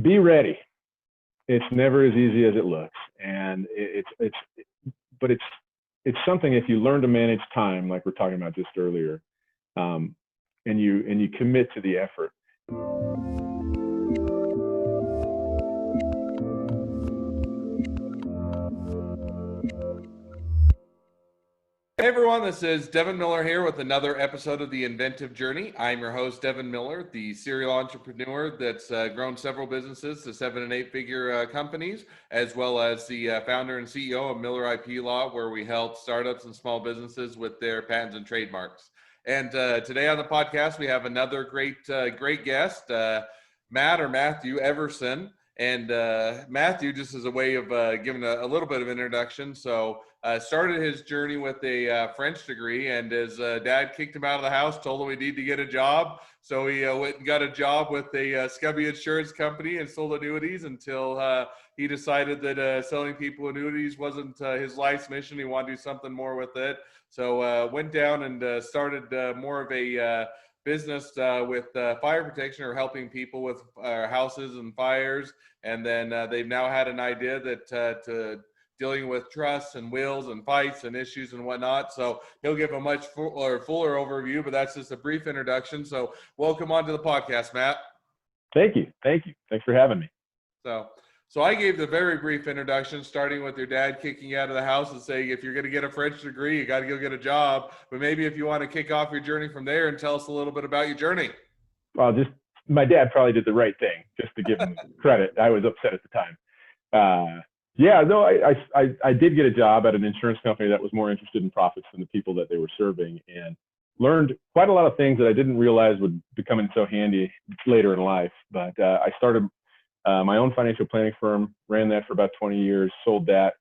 be ready. It's never as easy as it looks, and but it's something. If you learn to manage time, like we're talking about just earlier, and you commit to the effort. Hey everyone, this is Devin Miller here with another episode of the Inventive Journey. I'm your host, Devin Miller, the serial entrepreneur that's grown several businesses to 7- and 8-figure companies, as well as the founder and CEO of Miller IP Law, where we help startups and small businesses with their patents and trademarks. And today on the podcast, we have another great guest, Matt or Matthew Everson. And Matthew, just as a way of giving a little bit of introduction, started his journey with a French degree, and his dad kicked him out of the house, told him he needed to get a job. So he went and got a job with a Scubby insurance company and sold annuities until he decided that selling people annuities wasn't his life's mission. He wanted to do something more with it. So went down and started more of a business with fire protection, or helping people with houses and fires. And then they've now had an idea that to dealing with trusts and wills and fights and issues and whatnot. So he'll give a much fuller overview, but that's just a brief introduction. So welcome onto the podcast, Matt. Thank you. Thanks for having me. So I gave the very brief introduction, starting with your dad kicking you out of the house and saying, if you're going to get a French degree, you got to go get a job. But maybe if you want to kick off your journey from there and tell us a little bit about your journey. Well, my dad probably did the right thing, just to give him credit. I was upset at the time. I did get a job at an insurance company that was more interested in profits than the people that they were serving, and learned quite a lot of things that I didn't realize would become in so handy later in life. But I started my own financial planning firm, ran that for about 20 years, sold that.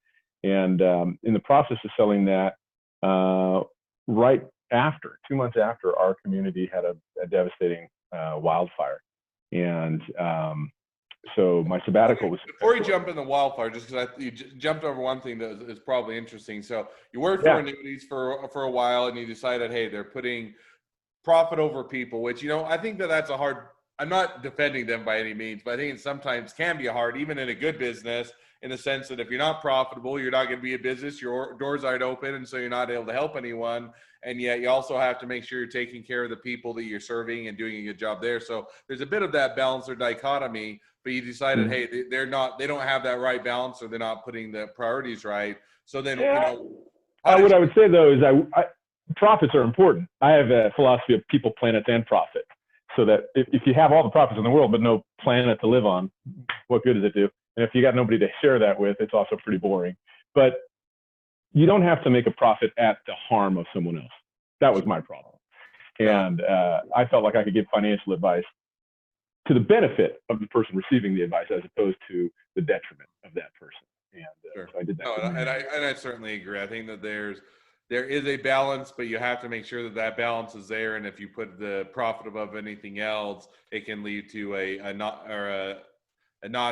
And in the process of selling that, right after, 2 months after, our community had a devastating wildfire. And so my sabbatical was... Before you jump in the wildfire, just because you jumped over one thing that is probably interesting. So you worked for annuities for a while, and you decided, hey, they're putting profit over people, which, I think that's a hard... I'm not defending them by any means, but I think it sometimes can be hard, even in a good business, in the sense that if you're not profitable, you're not going to be a business, your doors aren't open, and so you're not able to help anyone. And yet you also have to make sure you're taking care of the people that you're serving and doing a good job there. So there's a bit of that balance or dichotomy, but you decided, hey, they don't have that right balance, or they're not putting the priorities right. So then, what I would say though is profits are important. I have a philosophy of people, planets, and profit. So that if you have all the profits in the world, but no planet to live on, what good does it do? And if you got nobody to share that with, it's also pretty boring. But you don't have to make a profit at the harm of someone else. That was my problem. And I felt like I could give financial advice to the benefit of the person receiving the advice, as opposed to the detriment of that person. And so I did that. And I certainly agree. I think that there is a balance, but you have to make sure that balance is there. And if you put the profit above anything else, it can lead to a not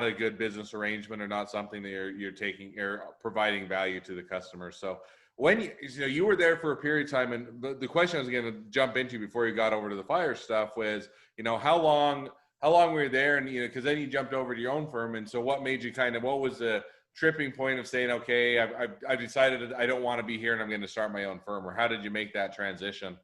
a good business arrangement, or not something that you're taking or providing value to the customer. So when you were there for a period of time, and the question I was going to jump into before you got over to the fire stuff was, how long were you there? And because then you jumped over to your own firm, and so what made you what was the tripping point of saying, okay, I've decided I don't want to be here and I'm going to start my own firm? Or how did you make that transition?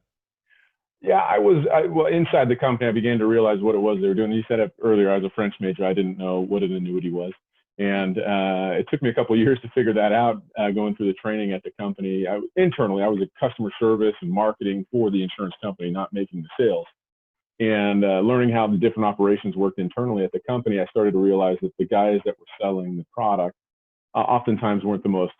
Yeah, well, inside the company, I began to realize what it was they were doing. You said it earlier, I was a French major. I didn't know what an annuity was. And it took me a couple of years to figure that out, going through the training at the company. Internally, I was a customer service and marketing for the insurance company, not making the sales. And learning how the different operations worked internally at the company, I started to realize that the guys that were selling the product oftentimes weren't the most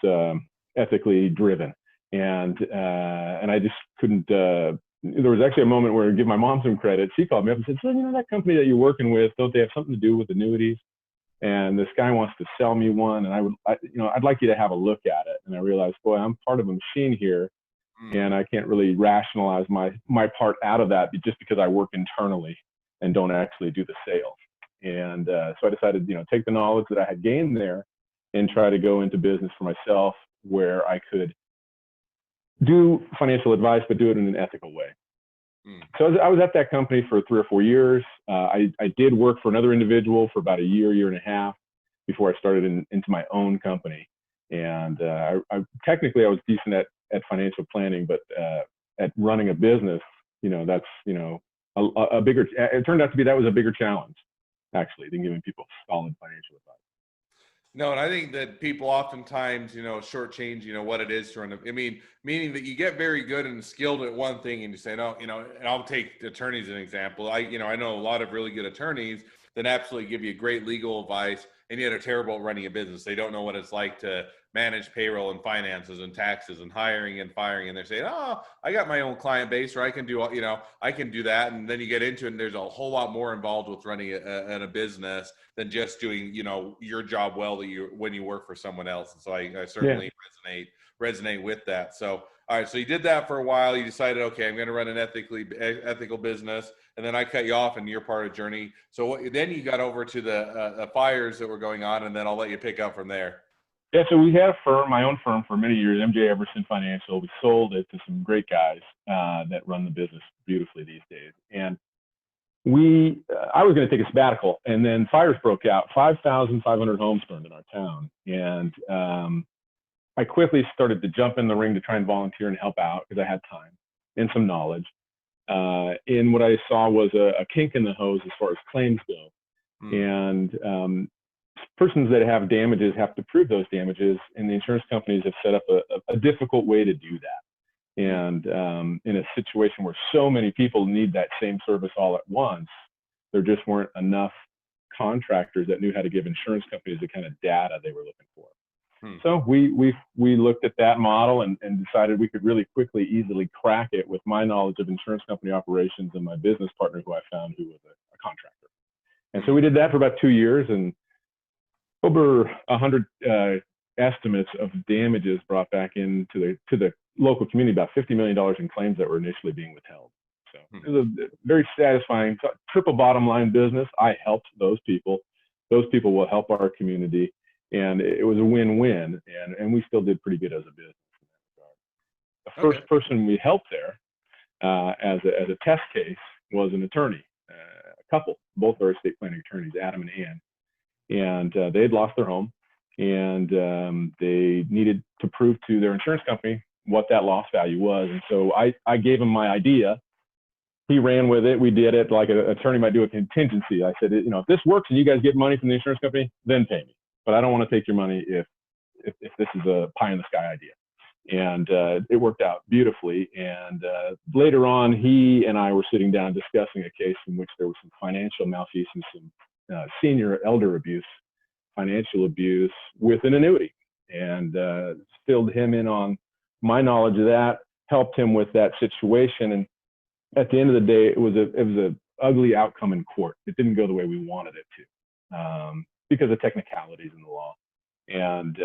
ethically driven. And I just couldn't, there was actually a moment where, to give my mom some credit, she called me up and said, so, that company that you're working with, don't they have something to do with annuities? And this guy wants to sell me one, and I'd like you to have a look at it. And I realized, boy, I'm part of a machine here, and I can't really rationalize my part out of that just because I work internally and don't actually do the sales. And so I decided, take the knowledge that I had gained there and try to go into business for myself, where I could do financial advice, but do it in an ethical way. Mm. So I was at that company for 3 or 4 years. I did work for another individual for about a year and a half before I started into my own company. And technically I was decent at financial planning, but at running a business, that's, a bigger, it turned out to be, that was a bigger challenge actually than giving people solid financial advice. No, and I think that people oftentimes, shortchange, what it is to run. Meaning that you get very good and skilled at one thing, and you say, no, and I'll take attorneys as an example. I know a lot of really good attorneys that absolutely give you great legal advice, and yet are terrible at running a business. They don't know what it's like to manage payroll and finances and taxes and hiring and firing. And they're saying, oh, I got my own client base, or I can do, I can do that. And then you get into it, and there's a whole lot more involved with running a business than just doing, your job well when you work for someone else. And so I certainly resonate with that. So, all right. So you did that for a while. You decided, okay, I'm going to run an ethical business. And then I cut you off and you're part of the journey. So then you got over to the fires that were going on, and then I'll let you pick up from there. Yeah, so we had a firm, my own firm for many years, MJ Everson Financial. We sold it to some great guys that run the business beautifully these days. And I was going to take a sabbatical, and then fires broke out. 5,500 homes burned in our town. And I quickly started to jump in the ring to try and volunteer and help out because I had time and some knowledge. And what I saw was a kink in the hose as far as claims go. And persons that have damages have to prove those damages, and the insurance companies have set up a difficult way to do that. And in a situation where so many people need that same service all at once, there just weren't enough contractors that knew how to give insurance companies the kind of data they were looking for. So we looked at that model and decided we could really quickly, easily crack it with my knowledge of insurance company operations and my business partner who I found, who was a contractor. And so we did that for about 2 years, and over 100 estimates of damages brought back into the local community, about $50 million in claims that were initially being withheld. So it was a very satisfying triple bottom line business. I helped those people. Those people will help our community. And it was a win-win, and we still did pretty good as a business in that regard. The first person we helped there as a test case was an attorney, a couple, both are estate planning attorneys, Adam and Ann. And they had lost their home, and they needed to prove to their insurance company what that loss value was. And so I gave him my idea. He ran with it. We did it like an attorney might do a contingency. I said, if this works and you guys get money from the insurance company, then pay me. But I don't want to take your money if this is a pie in the sky idea. And it worked out beautifully. And later on, he and I were sitting down discussing a case in which there was some financial malfeasance, some senior elder abuse, financial abuse with an annuity, and filled him in on my knowledge of that, helped him with that situation. And at the end of the day, it was a ugly outcome in court. It didn't go the way we wanted it to, because of technicalities in the law. And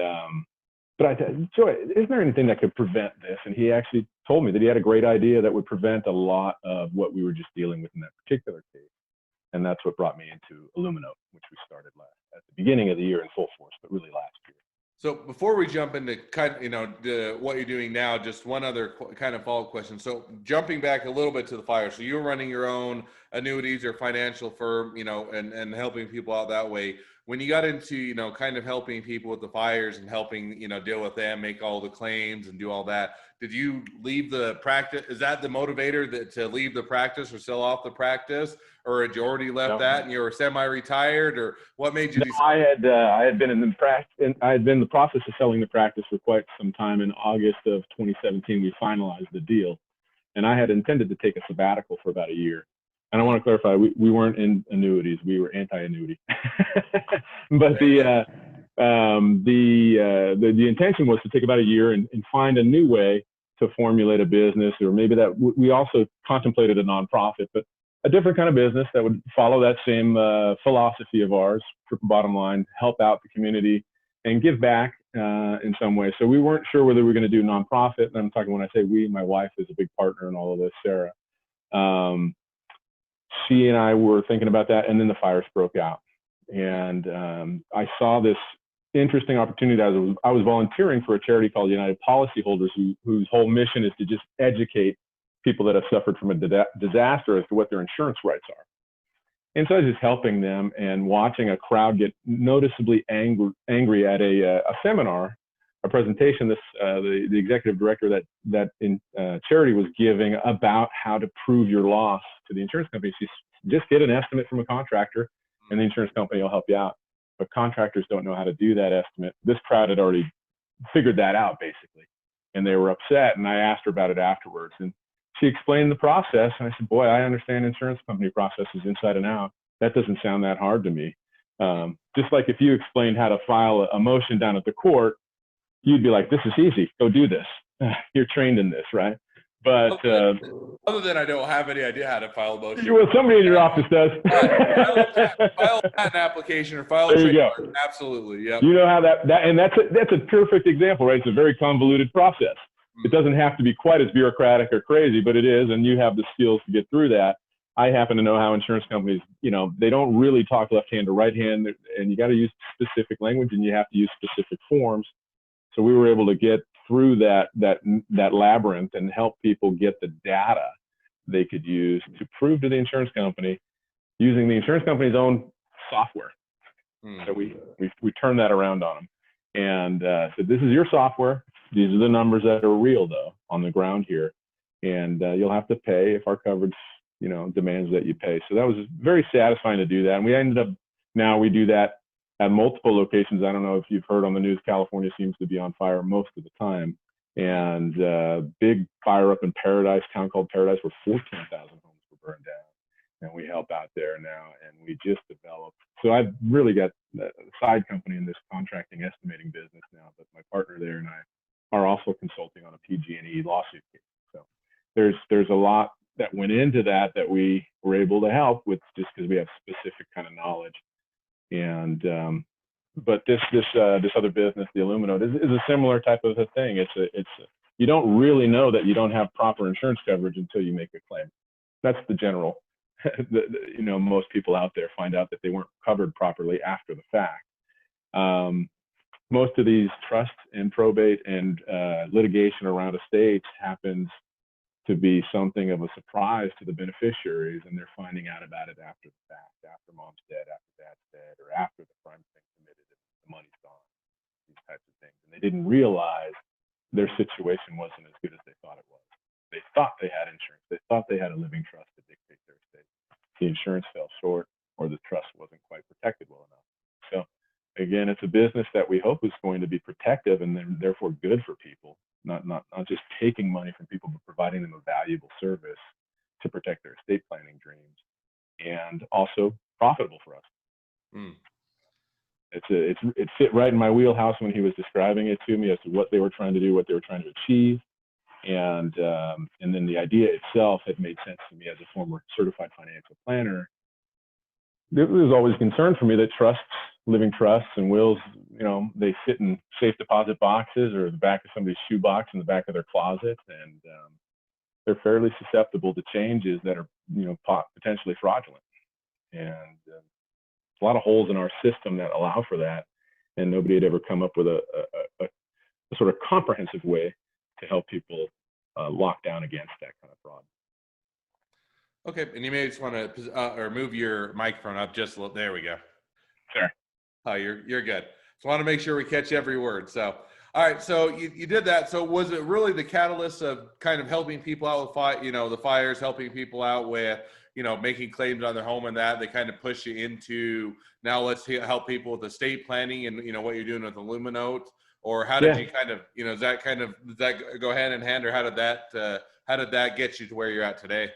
but I said, Joy, is there anything that could prevent this? And he actually told me that he had a great idea that would prevent a lot of what we were just dealing with in that particular case. And that's what brought me into Illumino, which we started at the beginning of the year in full force, but really last year. So before we jump into what you're doing now, just one other kind of follow-up question. So jumping back a little bit to the fire. So you're running your own annuities or financial firm, and helping people out that way. When you got into, kind of helping people with the fires and helping, deal with them, make all the claims and do all that, did you leave the practice? Is that the motivator to leave the practice or sell off the practice? Or had you already left that and you were semi-retired, or what made you decide? I had been in the process of selling the practice for quite some time. In August of 2017, we finalized the deal, and I had intended to take a sabbatical for about a year. And I want to clarify, we weren't in annuities; we were anti-annuity. But the intention was to take about a year and find a new way to formulate a business, or maybe that we also contemplated a nonprofit, but a different kind of business that would follow that same philosophy of ours, triple bottom line, help out the community and give back in some way. So we weren't sure whether we were going to do nonprofit. And I'm talking, when I say we, my wife is a big partner in all of this, Sarah. She and I were thinking about that, and then the fires broke out. And I saw this interesting opportunity. I was volunteering for a charity called United Policyholders, whose whole mission is to just educate people that have suffered from a disaster as to what their insurance rights are. And so I was just helping them and watching a crowd get noticeably angry at a seminar, a presentation the executive director that charity was giving about how to prove your loss to the insurance company. She just get an estimate from a contractor, and the insurance company will help you out. But contractors don't know how to do that estimate. This crowd had already figured that out, basically, and they were upset. And I asked her about it afterwards, and she explained the process. And I said, boy, I understand insurance company processes inside and out. That doesn't sound that hard to me. Just like if you explained how to file a motion down at the court, you'd be like, this is easy. Go do this. You're trained in this, right? But other than I don't have any idea how to file a motion. Well, somebody in your office does. File a patent application or file a trademark. Absolutely, yeah. You know how that's a perfect example, right? It's a very convoluted process. It doesn't have to be quite as bureaucratic or crazy, but it is, and you have the skills to get through that. I happen to know how insurance companies, they don't really talk left hand to right hand, and you got to use specific language, and you have to use specific forms. So we were able to get through that labyrinth and help people get the data they could use to prove to the insurance company using the insurance company's own software. So we turned that around on them and said, this is your software. These are the numbers that are real, though, on the ground here. And you'll have to pay if our coverage, demands that you pay. So that was very satisfying to do that. And we ended up, now we do that at multiple locations. I don't know if you've heard on the news, California seems to be on fire most of the time. And big fire up in Paradise, town called Paradise, where 14,000 homes were burned down. And we help out there now. And we just developed. So I've really got a side company in this contracting estimating business now. But my partner there and I are also consulting on a PG&E lawsuit case. So there's a lot that went into that we were able to help with just because we have specific kind of knowledge. And but this other business, the Illuminote, is a similar type of a thing. It's you don't really know that you don't have proper insurance coverage until you make a claim. That's the general. Most people out there find out that they weren't covered properly after the fact. Most of these trust and probate and litigation around estates happens to be something of a surprise to the beneficiaries, and they're finding out about it after the fact, after mom's dead, after dad's dead, or after the crime's been committed and the money's gone, these types of things. And they didn't realize their situation wasn't as good as they thought it was. They thought they had insurance. They thought they had a living trust to dictate their estate. The insurance fell short, or the trust wasn't quite protected well enough. So again, it's a business that we hope is going to be protective and then therefore good for people. Not just taking money from people, but providing them a valuable service to protect their estate planning dreams, and also profitable for us. It fit right in my wheelhouse when he was describing it to me as to what they were trying to do, what they were trying to achieve, and then the idea itself had made sense to me as a former certified financial planner. There was always concern for me that trusts, living trusts and wills, they sit in safe deposit boxes or the back of somebody's shoebox in the back of their closet, and they're fairly susceptible to changes that are, potentially fraudulent. And a lot of holes in our system that allow for that, and nobody had ever come up with a sort of comprehensive way to help people lock down against that kind of fraud. Okay, and you may just want to or move your microphone up just a little. There we go. Sure. Oh, you're good. Just want to make sure we catch every word. So, all right. So you did that. So was it really the catalyst of kind of helping people out with the fires, helping people out with making claims on their home, and that they kind of push you into now let's help people with estate planning and what you're doing with Illuminote? Or how did you kind of does that go hand in hand, or how did that get you to where you're at today?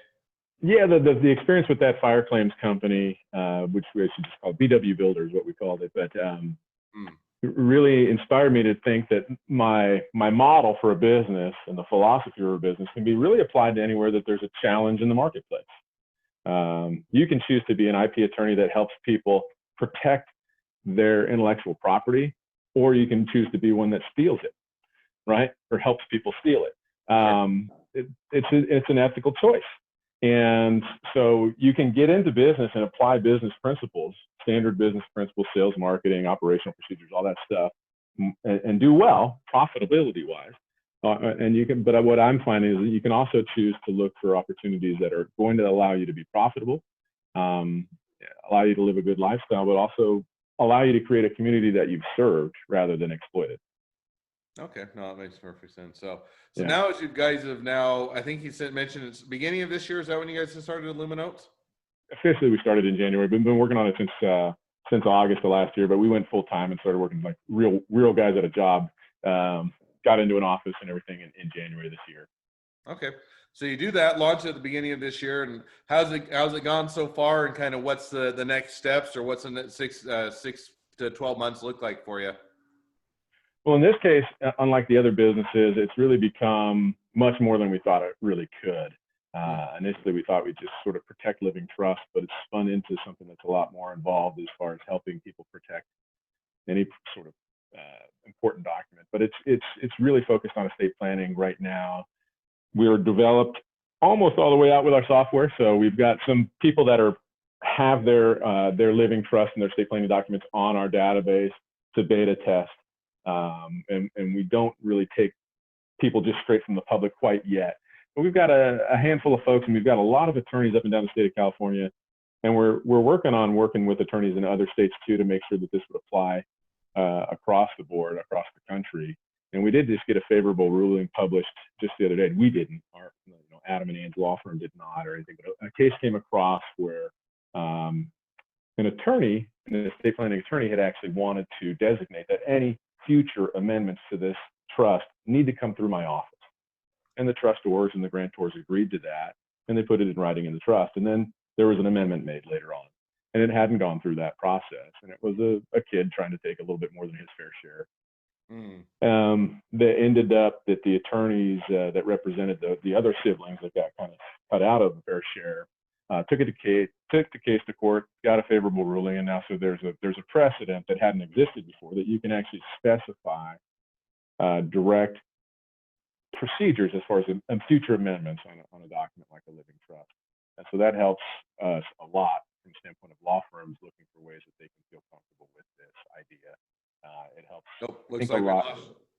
Yeah, the experience with that fire claims company, which we should just call BW Builders, what we called it, but it really inspired me to think that my model for a business and the philosophy of a business can be really applied to anywhere that there's a challenge in the marketplace. You can choose to be an IP attorney that helps people protect their intellectual property, or you can choose to be one that steals it, right? Or helps people steal it. It's an ethical choice. And so you can get into business and apply business principles, standard business principles, sales, marketing, operational procedures, all that stuff, and do well profitability wise. And you can, but what I'm finding is that you can also choose to look for opportunities that are going to allow you to be profitable, um, allow you to live a good lifestyle, but also allow you to create a community that you've served rather than exploited. Okay, no, that makes perfect sense. So Yeah. now as you guys have now, I think you said mentioned it's beginning of this year. Is that when you guys have started Luminotes? Officially, we started in January. We've been working on it since August of last year, but we went full time and started working like real guys at a job. Got into an office and everything in January this year. Okay, so you do that launch at the beginning of this year, and how's it gone so far, and kind of what's the next steps, or what's the next 6 to 12 months look like for you? Well, in this case, unlike the other businesses, it's really become much more than we thought it really could. Initially, we thought we'd just sort of protect living trust, but it's spun into something that's a lot more involved as far as helping people protect any sort of important document. But it's really focused on estate planning right now. We're developed almost all the way out with our software, so we've got some people that have their living trust and their estate planning documents on our database to beta test. And we don't really take people just straight from the public quite yet. But we've got a handful of folks, and we've got a lot of attorneys up and down the state of California, and we're working with attorneys in other states too to make sure that this would apply across the board, across the country. And we did just get a favorable ruling published just the other day. We didn't. Adam and Anne's law firm did not or anything. But a case came across where an attorney, an estate planning attorney, had actually wanted to designate that any future amendments to this trust need to come through my office. And the trustors and the grantors agreed to that, and they put it in writing in the trust. And then there was an amendment made later on, and it hadn't gone through that process. And it was a kid trying to take a little bit more than his fair share. That ended up that the attorneys that represented the other siblings that got kind of cut out of the fair share took the case to court, got a favorable ruling, and now so there's a precedent that hadn't existed before that you can actually specify direct procedures as far as future amendments on a document like a living trust. And so that helps us a lot from the standpoint of law firms looking for ways that they can feel comfortable with this idea. It helps. Oh, looks like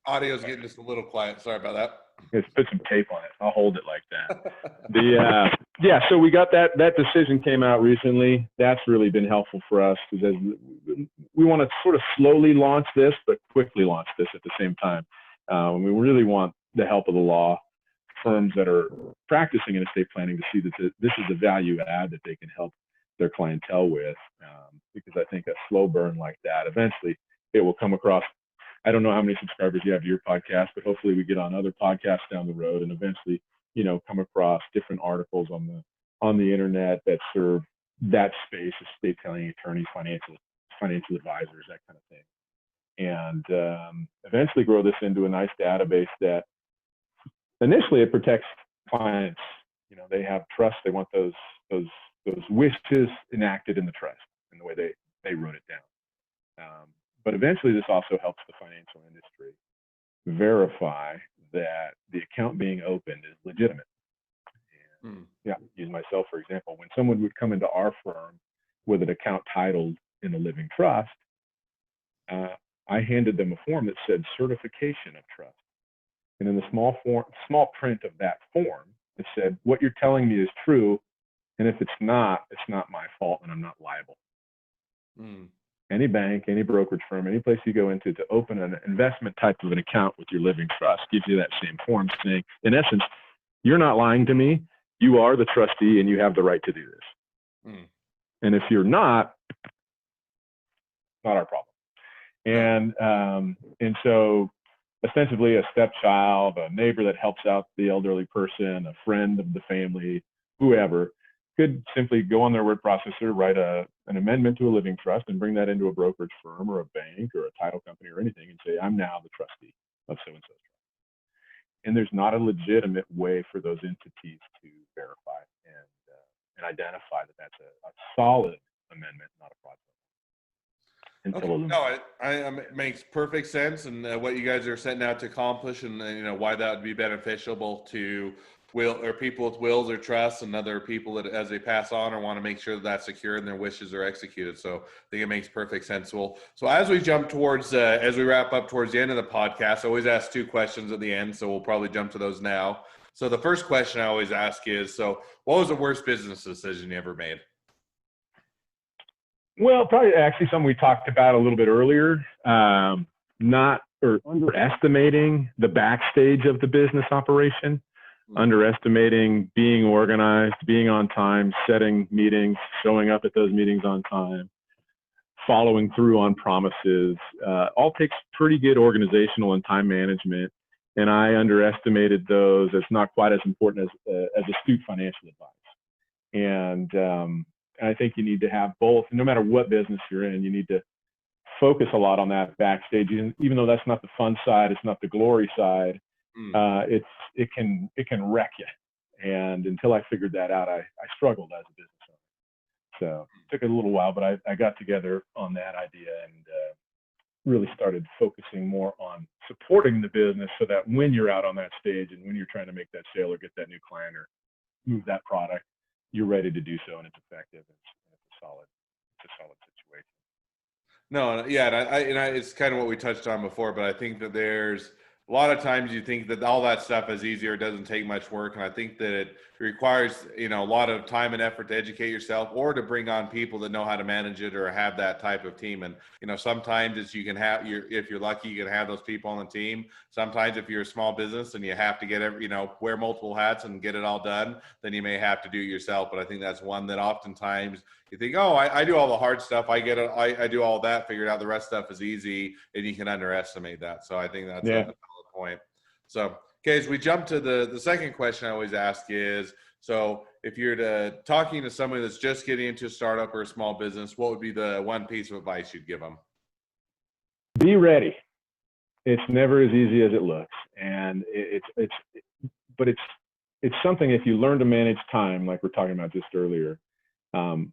audio's getting just a little quiet. Sorry about that. Let's put some tape on it. I'll hold it like that. Yeah, so we got that decision came out recently. That's really been helpful for us because we want to sort of slowly launch this, but quickly launch this at the same time. We really want the help of the law firms that are practicing in estate planning to see that this is a value add that they can help their clientele with. Because I think a slow burn like that, eventually it will come across. I don't know how many subscribers you have to your podcast, but hopefully we get on other podcasts down the road and eventually, come across different articles on the internet that serve that space, estate planning attorneys, financial advisors, that kind of thing. And eventually grow this into a nice database that initially it protects clients. They have trust. They want those wishes enacted in the trust in the way they wrote it down. But eventually this also helps the financial industry verify that the account being opened is legitimate. And, use myself for example. When someone would come into our firm with an account titled in a living trust, I handed them a form that said certification of trust. And in the small print of that form, it said, what you're telling me is true. And if it's not my fault and I'm not liable. Any bank, any brokerage firm, any place you go into to open an investment type of an account with your living trust gives you that same form saying, in essence, you're not lying to me. You are the trustee and you have the right to do this. And if you're not our problem. And so ostensibly a stepchild, a neighbor that helps out the elderly person, a friend of the family, whoever, could simply go on their word processor, write an amendment to a living trust and bring that into a brokerage firm or a bank or a title company or anything and say, I'm now the trustee of so-and-so trust. And there's not a legitimate way for those entities to verify and identify that that's a solid amendment, not a fraudulent. Okay. No, it makes perfect sense, and what you guys are setting out to accomplish, and why that would be beneficial both to people with wills or trusts, and other people that as they pass on or want to make sure that that's secure and their wishes are executed. So I think it makes perfect sense. Well, so as we jump towards, as we wrap up towards the end of the podcast, I always ask 2 questions at the end. So we'll probably jump to those now. So the first question I always ask is, so what was the worst business decision you ever made? Well, probably actually something we talked about a little bit earlier, not or underestimating the backstage of the business operation, underestimating being organized, being on time, setting meetings, showing up at those meetings on time, following through on promises, all takes pretty good organizational and time management. And I underestimated those as not quite as important as astute financial advice. And I think you need to have both. No matter what business you're in, you need to focus a lot on that backstage. Even though that's not the fun side, it's not the glory side. It can wreck you. And until I figured that out, I struggled as a business owner. So it took a little while, but I got together on that idea and really started focusing more on supporting the business so that when you're out on that stage and when you're trying to make that sale or get that new client or move that product, you're ready to do so and it's effective. It's a solid situation. No, yeah, and it's kind of what we touched on before, but I think that there's a lot of times you think that all that stuff is easier, it doesn't take much work, and I think that it requires, a lot of time and effort to educate yourself or to bring on people that know how to manage it or have that type of team. And sometimes if you're lucky, you can have those people on the team. Sometimes if you're a small business and you have to get wear multiple hats and get it all done, then you may have to do it yourself. But I think that's one that oftentimes you think, oh, I do all the hard stuff. I get it. I do all that, figured out. The rest stuff is easy, and you can underestimate that. So I think that's a valid point. So, okay, as we jump to the second question I always ask is, so if you're talking to somebody that's just getting into a startup or a small business, what would be the one piece of advice you'd give them? Be ready. It's never as easy as it looks, and but it's something if you learn to manage time, like we're talking about just earlier, and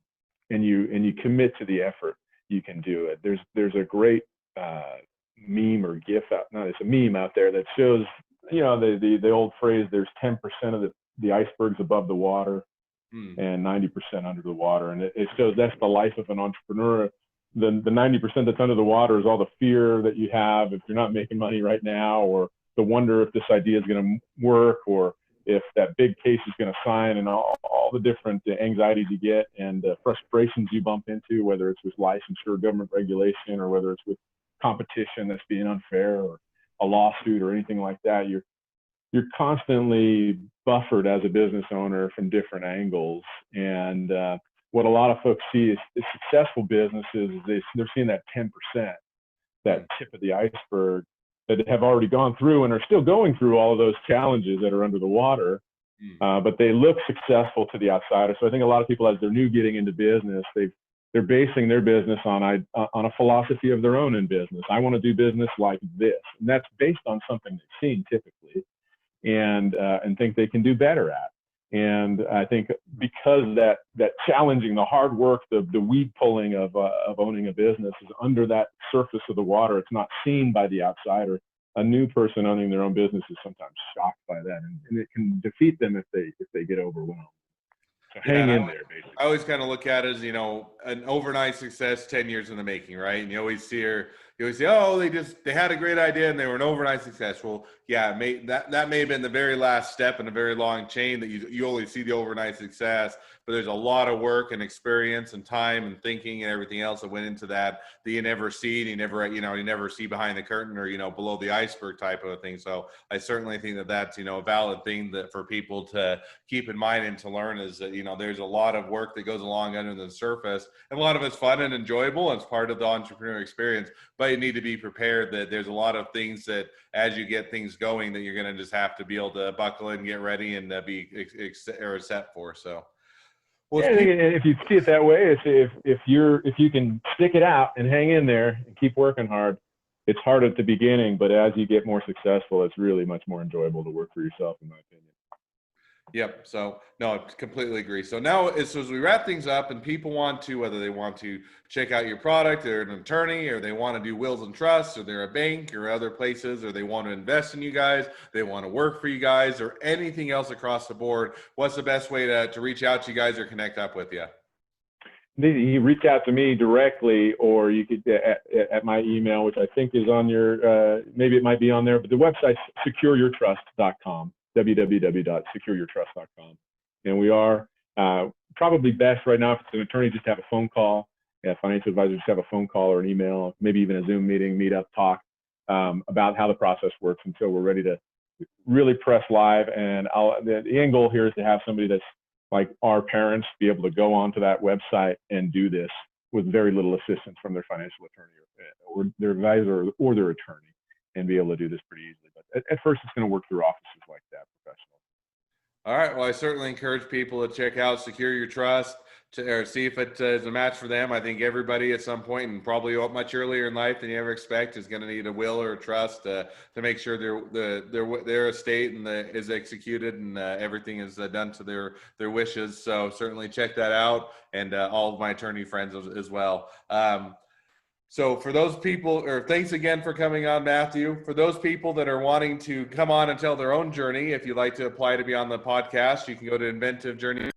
you commit to the effort, you can do it. There's a great meme or GIF out. No, it's a meme out there that shows the old phrase. There's 10% of the icebergs above the water, and 90% under the water, and it shows that's the life of an entrepreneur. The 90% that's under the water is all the fear that you have if you're not making money right now, or the wonder if this idea is going to work, or if that big case is going to sign, and all the different anxieties you get and frustrations you bump into, whether it's with licensure, government regulation, or whether it's with competition that's being unfair, or a lawsuit or anything like that. You're constantly buffered as a business owner from different angles. And what a lot of folks see is successful businesses, they're seeing that 10%, that tip of the iceberg, that have already gone through and are still going through all of those challenges that are under the water, but they look successful to the outsider. So I think a lot of people, as they're new getting into business, they're basing their business on a philosophy of their own in business. I want to do business like this, and that's based on something they've seen typically, and think they can do better at. And I think because that challenging, the hard work, the weed pulling of owning a business is under that surface of the water, it's not seen by the outsider. A new person owning their own business is sometimes shocked by that, and it can defeat them if they get overwhelmed. So hang in there, basically. I always kind of look at it as, an overnight success, 10 years in the making, right? And you always say, oh, they had a great idea and they were an overnight success. Well, yeah, that may have been the very last step in a very long chain that you only see the overnight success, but there's a lot of work and experience and time and thinking and everything else that went into that you never see, and you never see behind the curtain or, below the iceberg type of a thing. So I certainly think that that's, a valid thing that for people to keep in mind and to learn is that, there's a lot of work that goes along under the surface, and a lot of it's fun and enjoyable and it's part of the entrepreneur experience, but you need to be prepared that there's a lot of things that as you get things going that you're going to just have to be able to buckle in, get ready, and be set for. So, well, yeah, I think if you see it that way, if you can stick it out and hang in there and keep working hard, it's hard at the beginning, but as you get more successful, it's really much more enjoyable to work for yourself, in my opinion. Yep. So no, completely agree. So now as we wrap things up and people want to, whether they want to check out your product, they're an attorney, or they want to do wills and trusts, or they're a bank or other places, or they want to invest in you guys, they want to work for you guys, or anything else across the board, what's the best way to reach out to you guys or connect up with you? You reach out to me directly, or you could at my email, which I think is on your, maybe it might be on there, but the website's secureyourtrust.com, www.secureyourtrust.com. And we are probably best right now, if it's an attorney, just have a phone call. Financial advisor, just have a phone call or an email, maybe even a Zoom meeting, meet up, talk about how the process works until we're ready to really press live. And the end goal here is to have somebody that's like our parents be able to go onto that website and do this with very little assistance from their financial attorney or their advisor or their attorney, and be able to do this pretty easily. But at first, it's going to work through offices like that, professional. All right. Well, I certainly encourage people to check out Secure Your Trust or see if it is a match for them. I think everybody at some point, and probably much earlier in life than you ever expect, is going to need a will or a trust to make sure their estate is executed and everything is done to their wishes. So certainly check that out, and all of my attorney friends as well. So for those people, or thanks again for coming on, Matthew. For those people that are wanting to come on and tell their own journey, if you'd like to apply to be on the podcast, you can go to Inventive Journey